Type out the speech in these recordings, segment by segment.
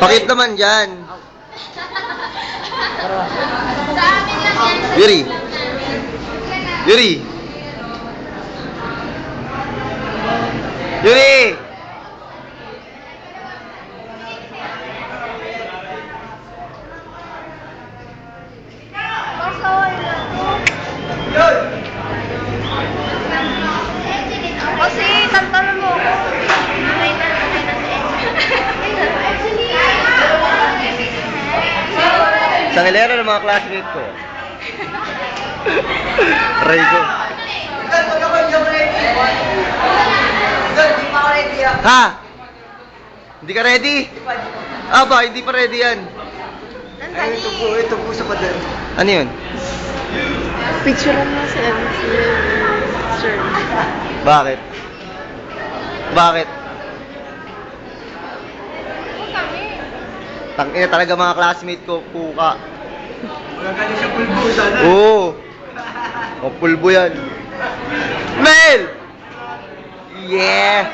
Bakit naman dyan? Sa amin lang yan. Yuri! Yuri! Yuri! Kasi, tantanan mo ako. Sa hilera ng mga classmate ko. Aray ko. Ha? Hindi ka ready? Aba, hindi pa ready yan. Ay, Ito po sa pader. Ano yun? Picture lang mo sa MC. Sure. Bakit? Bakit? Tangina talaga mga classmate ko, puka. Wala ka niya siya pulbo sana. Oo. O, pulbo yan. Mel! Yeah!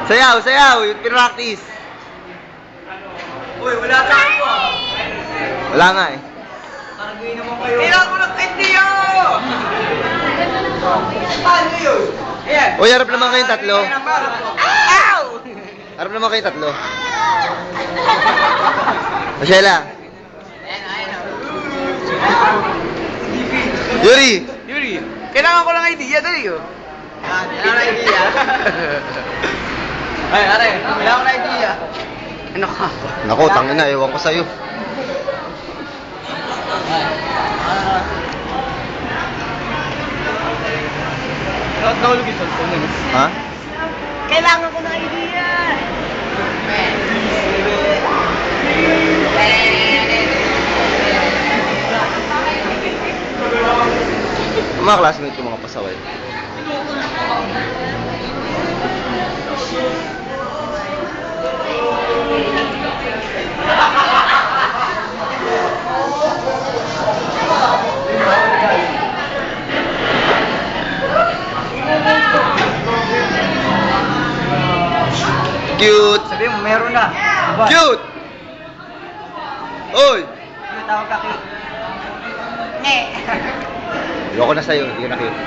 Sayaw, sayaw! Yung pinractice. Uy, wala ka ako ah. Wala nga eh. Taragay naman kayo. Kailangan ko ng kentiyo! Paano yun? Ayan. Uy, harap naman kayong tatlo. Ow! Harap naman kayong tatlo. Michela. Yuri! Yuri, kailangan ko lang idea, dali yun. Kailangan ko idea. Ay, aray, kailangan ko idea. Ano ka? Naku, tangina, ewan ko sa'yo. Nahulog yung cellphone yun. Ha? Kailangan ko ng idea. Mga classmate ko, mga pasaway. Cute! Sabihin mo, meron na. Cute! Oy! Tawag ka cute. Ayoko na sa'yo, hindi ka na cute.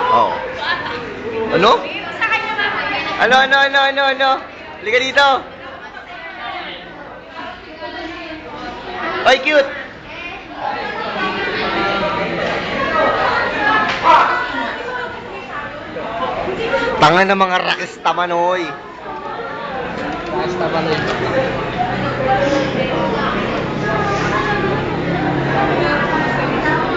Oo. Ano? Ano? Halika dito. Ay, cute. Tanga na mga rakista manoy. Basta ba